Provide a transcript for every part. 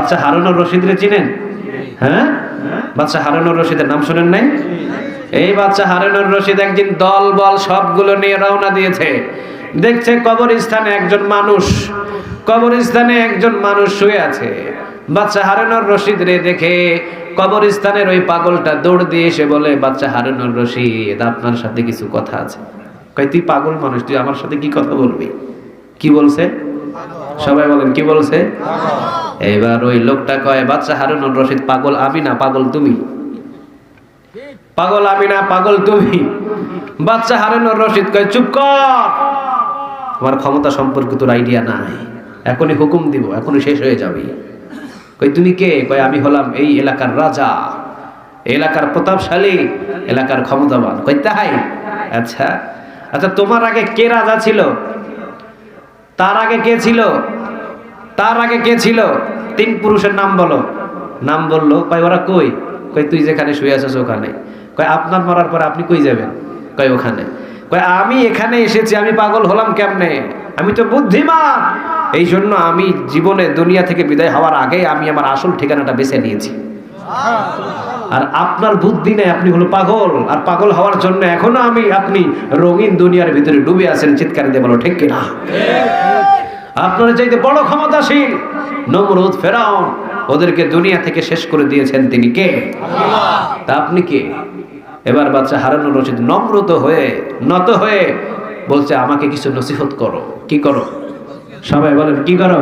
বাচ্চা হারুনুর রশিদরে চিনেন? হ্যাঁ, বাচ্চা হারুনুর রশিদের নাম শুনেন নাই? এই বাচ্চা হারুনুর রশিদ একদিন দল বল সবগুলো নিয়ে রওনা দিয়েছে। দেখছে কবরস্থানে একজন মানুষ শুয়ে আছে। বাচ্চা হারুনুর রশিদ রে দেখে কবরস্থানের ওই পাগলটা দৌড় দিয়ে এসে বলে, বাচ্চা হারুনুর রশিদ, আপনার সাথে কিছু কথা আছে। কয়, তুই পাগল মানুষ, তুই আমার সাথে কি কথা বলবি? কি বলছে? সবাই বলেন, কি বলছে? এবার ওই লোকটা কয়, বাচ্চা হারুনুর রশিদ, পাগল আমি না, পাগল তুমি। পাগল আমি না, পাগল তুমি। বাচ্চা হারুনুর রশিদ কয়, চুপ কর, আমার ক্ষমতা সম্পর্কে তোর আইডিয়া নাই, এখনই হুকুম দিব, এখনই শেষ হয়ে যাবে। কই, তুমি কে? কয়, আমি হলাম এই এলাকার রাজা, এলাকার প্রতাপশালী, এলাকার ক্ষমতাবান। কই, তাই? আচ্ছা আচ্ছা, তোমার আগে কে রাজা ছিল? তার আগে কে ছিল? তার আগে কে ছিল? 3 পুরুষের নাম বলো। নাম বললো। কয়, ওরা কই? কয়, তুই যেখানে শুয়ে আছিস ওখানে। কয়, আপনার মরার পর আপনি কই যাবেন? কয়, ওখানে। কয়, আমি এখানে এসেছি, আমি পাগল হলাম কেমনে? আমি তো বুদ্ধিমান, এই জন্য আমি জীবনে দুনিয়া থেকে বিদায় হওয়ার আগে আমি আমার আসল ঠিকানাটা বেছে নিয়েছি। আর আপনার বুদ্ধি নেই, আপনি হলো পাগল, আর পাগল হওয়ার জন্য এখনো আপনি রঙিন দুনিয়ার ভিতরে ডুবে আছেন। চিৎকার দিয়ে বলো, ঠিক কিনা? আপনার চাইতে বড় ক্ষমতাশীল নমরুদ, ফেরাউন, ওদেরকে দুনিয়া থেকে শেষ করে দিয়েছেন তিনি কে? আল্লাহ। তা আপনি কে? এবার বাচ্চা হারুনুর রশিদ নম্রত হয়ে, নত হয়ে বলছে, আমাকে কিছু নসিহত করো। কি করো? সবাই বলেন, কি করো?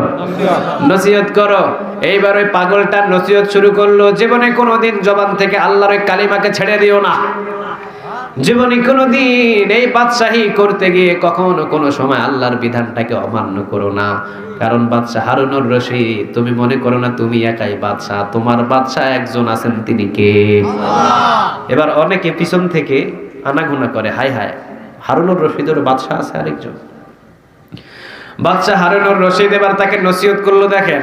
নসিহত করো। এইবার ওই পাগলটা নসিহত শুরু করলো, জীবনে কোনোদিন জবান থেকে আল্লাহর ওই কালিমাকে ছেড়ে দিও না। জীবনে কোনোদিন এই বাদশাহী করতে গিয়ে কখনো কোনো সময় আল্লাহর বিধানটাকে অমান্য করো না। কারণ বাদশা হারুনুর রশিদ, তুমি মনে করো না তুমি একাই বাদশা, তোমার বাদশা একজন আছেন, তিনি কে? আল্লাহ। এবার অনেকে পিছন থেকে আনাগোনা করে, হায় হায়, হারুনুর রশিদের বাদশা আছে আরেকজন। বাদশা হারুনুর রশিদ এবার তাকে নসিহত করলো, দেখেন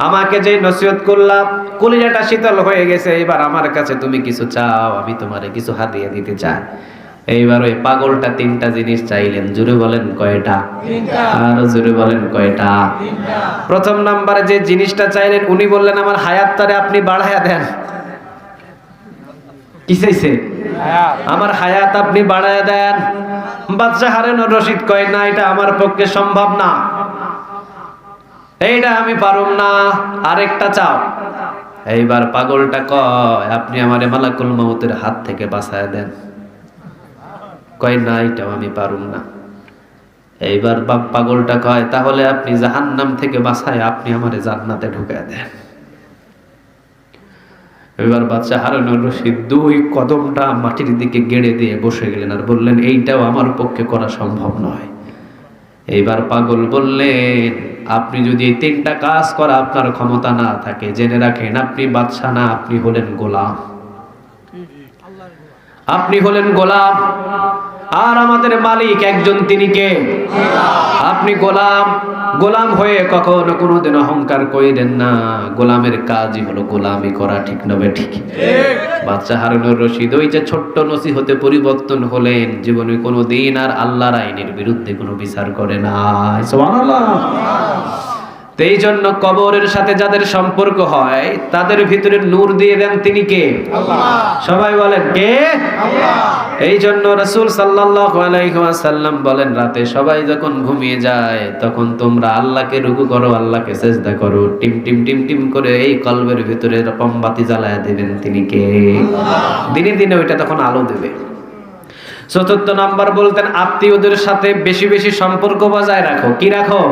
আমাকে যে নসিহত করলাম, কলিজাটা শীতল হয়ে গেছে, এবার আমার কাছে তুমি কিছু চাও, আমি তোমারে কিছু হাদিয়া দিতে চাই। এইবার ওই পাগলটা 3টা জিনিস চাইলেন। জোরে বলেন, কয়টা? 3টা। আর জোরে বলেন, কয়টা? 3টা। প্রথম নাম্বারে যে জিনিসটা চাইলেন, উনি বললেন, আমার হায়াতটারে আপনি বাড়ায়া দেন। কি চাইছে? আমার হায়াত আপনি বাড়ায়া দেন। বাদশা হারুনুর রশিদ কয়, না, এটা আমার পক্ষে সম্ভব না, এইটা আমি পারুম না, আরেকটা চাও। এইবার পাগলটা কয়, আপনি আমারে মালাকুল মউতের হাত থেকে বাঁচায় দেন। কয়, না, এটাও আমি পারুম না। এইবার পাগলটা কয়, তাহলে আপনি জাহান্নাম থেকে বাঁচায় আপনি আমারে জান্নাতে ঢুকায় দেন। এবার বাদশা হারুনুর রশিদ 2 কদমটা মাটির দিকে গেড়ে দিয়ে বসে গেলেন আর বললেন, এইটাও আমার পক্ষে করা সম্ভব নয়। এইবার পাগল বললেন, আপনি যদি এই 3টা কাজ করা আপনার ক্ষমতা না থাকে, জেনে রাখেন আপনি বাদশা না, আপনি হলেন গোলাম। আপনি হলেন গোলাম, আর আমাদের মালিক একজন, তিনি কে? আল্লাহ। আপনি গোলাম, গোলাম হয়ে কখনো কোনোদিন অহংকার কইরেন না। গোলামের কাজই হলো গোলামি করা, ঠিক না বেঠিক? বাদশা হারুনুর রশিদ ওই যে ছোট্ট নসিহতে পরিবর্তন হলেন, জীবনে কোনোদিন আর আল্লাহর আইনের বিরুদ্ধে কোনো বিচার করে না। সুবহানাল্লাহ। এই জন্য কবরের সাথে যাদের সম্পর্ক হয় তাদের ভিতরে নূর দিয়ে দেন, তিনি কে? আল্লাহ। সবাই বলেন, কে? আল্লাহ। এই জন্য রাসূল সাল্লাল্লাহু আলাইহি ওয়াসাল্লাম বলেন, রাতে সবাই যখন ঘুমিয়ে যায় তখন তোমরা আল্লাহকে রুকু করো, আল্লাহকে সিজদা করো, টিম টিম টিম টিম করে এই কলবের ভিতরে মোমবাতি জ্বালায়া দিবেন, তিনি কে? আল্লাহ। দিনে দিনে ওইটা তখন আলো দেবে। 4র্থ নাম্বার বলতেন, আত্মীয়দের সাথে বেশি বেশি সম্পর্ক বজায় রাখো। কি রাখো?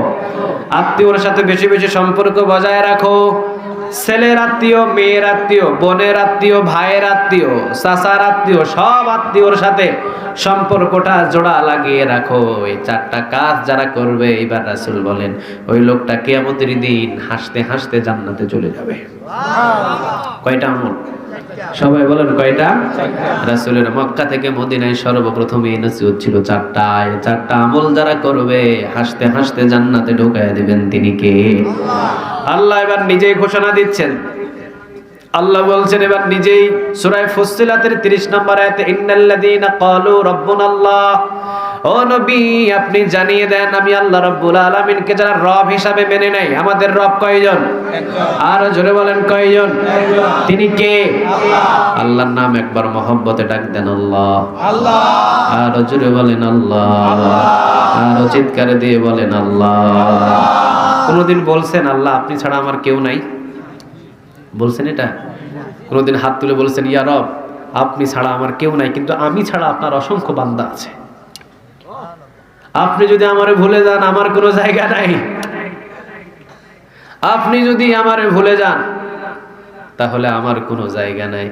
আত্মীয়র সাথে বেশি বেশি সম্পর্ক বজায় রাখো। ছেলের আত্মীয়, মেয়ের আত্মীয়, বোনের আত্মীয়, ভাইয়ের আত্মীয়, চাচার আত্মীয়, সব আত্মীয়র সাথে সম্পর্কটা জোড়া লাগিয়ে রাখো। এই 4টা কাজ যারা করবে, এবার রাসূল বলেন, ওই লোকটা কিয়ামতের দিন হাসতে হাসতে জান্নাতে চলে যাবে। কয়টা আমল? সবাই বলেন, কয়টা? রাসূলের মক্কা থেকে মদিনায় সর্বপ্রথম এই নসিহত ছিল 4টা। এই 4টা আমল যারা করবে হাসতে হাসতে জান্নাতে ঢোকায় দিবেন, তিনি কে? আল্লাহ এবার নিজেই ঘোষণা দিচ্ছেন। আল্লাহ বলছেন এবার নিজেই সূরা ফুসসিলাতের 30 নম্বর আয়াতে, ইন্নাল্লাযীনা ক্বালু রাব্বুনাল্লাহ ও নবী আপনি জানিয়ে দেন আমি আল্লাহ রাব্বুল আলামিনকে যারা রব হিসাবে মেনে নেয়, আমাদের রব কয়জন? আর জোরে বলেন কয়জন? তিনি কে? আল্লাহর নাম একবার মহব্বতে ডাক দেন আল্লাহ। আর জোরে বলেন আল্লাহ। আর চিৎকার দিয়ে বলেন আল্লাহ। কোনদিন বলছেন আল্লাহ আপনি ছাড়া আমার কেউ নাই? বলছেন এটা? কোনদিন হাত তুলে বলছেন ইয়া রব আপনি ছাড়া আমার কেউ নাই, কিন্তু আমি ছাড়া আপনার অসংখ্য বান্দা আছে, আপনি যদি আমারে ভুলে যান আমার কোনো জায়গা নাই, আপনি যদি আমারে ভুলে যান তাহলে আমার কোনো জায়গা নাই,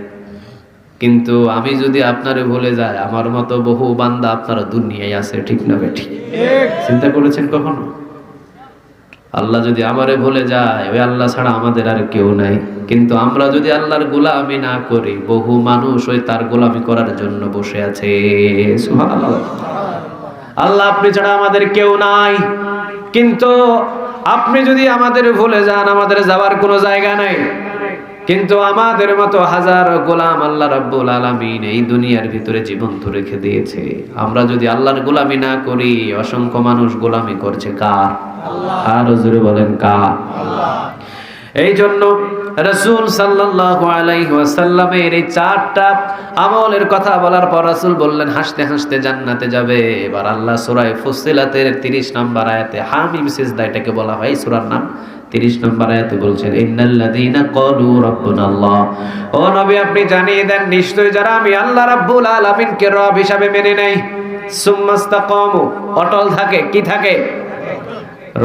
কিন্তু আমি যদি আপনারে ভুলে যাই আমার মতো বহু বান্দা আপনার দুনিয়ায় আছে, ঠিক না বেঠি? চিন্তা করেছেন কখনো? আল্লাহ যদি আমারে ভুলে যায় ওই আল্লাহ ছাড়া আমাদের আর কেউ নাই, কিন্তু আমরা যদি আল্লাহর গোলামি না করি বহু মানুষ ওই তার গোলামি করার জন্য বসে আছে। সুবহানাল্লাহ। আল্লাহ আপনি ছাড়া আমাদের কেউ নাই, কিন্তু আপনি যদি আমাদের ভুলে যান আমাদের যাওয়ার কোনো জায়গা নাই, কিন্তু আমাদের মতো হাজারো গোলাম আল্লাহ রাব্বুল আলামিন এই দুনিয়ার ভিতরে জীবন্ত রেখে দিয়েছে। আমরা যদি আল্লাহর গোলামি না করি অসংখ্য মানুষ গোলামি করছে কার? আর জোরে বলেন কার? এই জন্য রাসূল সাল্লাল্লাহু আলাইহি ওয়াসাল্লামের এই চারটা আমলের কথা বলার পর রাসূল বললেন হাসতে হাসতে জান্নাতে যাবে। এবার আল্লাহ সূরা ফুসসিলাতের 30 নম্বর আয়াতে হামিম সিজদা এটাকে বলা হয়, সূরার নাম 30 নম্বর আয়াতে বলছেন ইন্নাল্লাযীনা ক্বালু রাব্বুনাল্লাহ। ও নবী আপনি জানিয়ে দেন নিশ্চয়ই যারা আমি আল্লাহ রাব্বুল আলামিনকে রব হিসাবে মেনে নেই, সুম্মাস্তাকামু অটল থাকে, কি থাকে?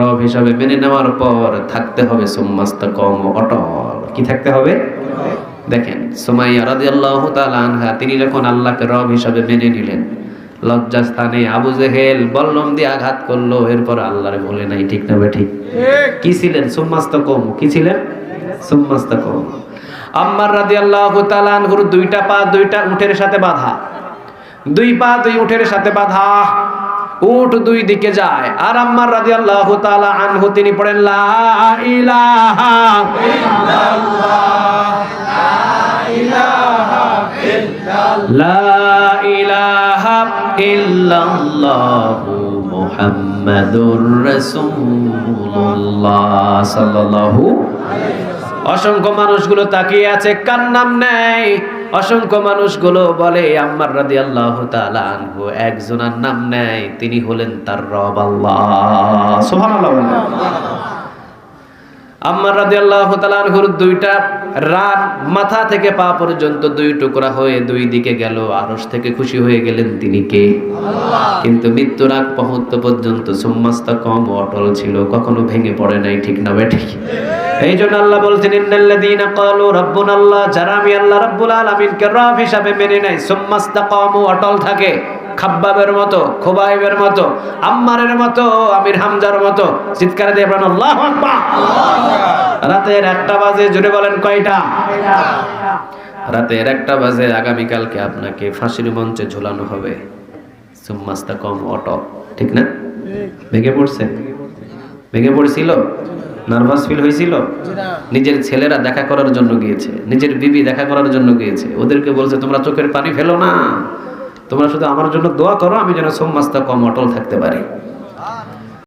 রব হিসাবে মেনে নেওয়ার পর থাকতে হবে সুম্মাস্তাকামু অটল, কি থাকতে হবে? দেখেন সুমাইয়া রাদিয়াল্লাহু তাআলা আনহা তিনি যখন আল্লাহকে রব হিসাবে মেনে নিলেন লজ্জাস্থানে আবু জেহেল বল্লম দিয়ে আঘাত করলো, এরপর আল্লাহরে বলে নাই, ঠিক না ঠিক? কি ছিলেন? সুম্মাস্তাকামু। কি ছিলেন? সুম্মাস্তাকামু। আম্মার রাদিয়াল্লাহু তাআলা আনহুর দুইটা পা দুইটা উটের সাথে বাঁধা, দুই পা দুই উটের সাথে বাঁধা, উট দুই দিকে যায়, আর আম্মার রাদিয়াল্লাহু তাআলা আনহু তিনি পড়েন লা ইলাহা ইল্লাল্লাহ লা ইলাহা ইল্লাল্লাহু মুহাম্মাদুর রাসূলুল্লাহ সাল্লাল্লাহু আলাইহি ওয়াসাল্লাম। অসংখ্য মানুষগুলো তাকিয়ে আছে, কার নাম নেই? অসংখ্য মানুষগুলো বলে আম্মার রাদিয়াল্লাহু তাআলা আনহু, একজনের নাম নেই, তিনি হলেন তার রব আল্লাহ। সুবহানাল্লাহ। আম্মার রাদিয়াল্লাহু তাআলা আনহুর দুইটা রান মাথা থেকে পা পর্যন্ত দুই টুকরা হয়ে দুই দিকে গেল, আরশ থেকে খুশি হয়ে গেলেন তিনি কে? আল্লাহ। কিন্তু মৃত্যুর আগ মুহূর্ত পর্যন্ত সুম্মাস্তাকামু অটল ছিল, কখনো ভেঙে পড়ে নাই, ঠিক না ঠিক? এই জন্য আল্লাহ বলছেন ইন্নাল্লাযীনা ক্বালু রাব্বুনাল্লাহ, যারা আমি আল্লাহ রাব্বুল আলামিনকে রব হিসাবে মেনে নেয় সুম্মাস্তাকামু অটল থাকে, খাব্বাবের মতো, খুবাইবের মতো, আম্মারের মতো, আমির হামজার মতো চিৎকার দিয়ে বলেন আল্লাহু আকবার। রাতের 1টা বাজে, জোরে বলেন কয়টা? রাতের 1টা বাজে আগামী কালকে আপনাকে ফাঁসির মঞ্চে ঝোলানো হবে, সুম্মাস্তাকামু অটল, ঠিক না? ভেঙে পড়ছে? ভেঙে পড়ছিল? নার্ভাস ফিল হয়েছিল? নিজের ছেলেরা দেখা করার জন্য গিয়েছে, নিজের বিবি দেখা করার জন্য গিয়েছে, ওদেরকে বলছে তোমরা চোখের পানি ফেলো না, তোমরা শুধু আমার জন্য দোয়া করো আমি যেন সুম্মাস্তাকামু অটল থাকতে পারি।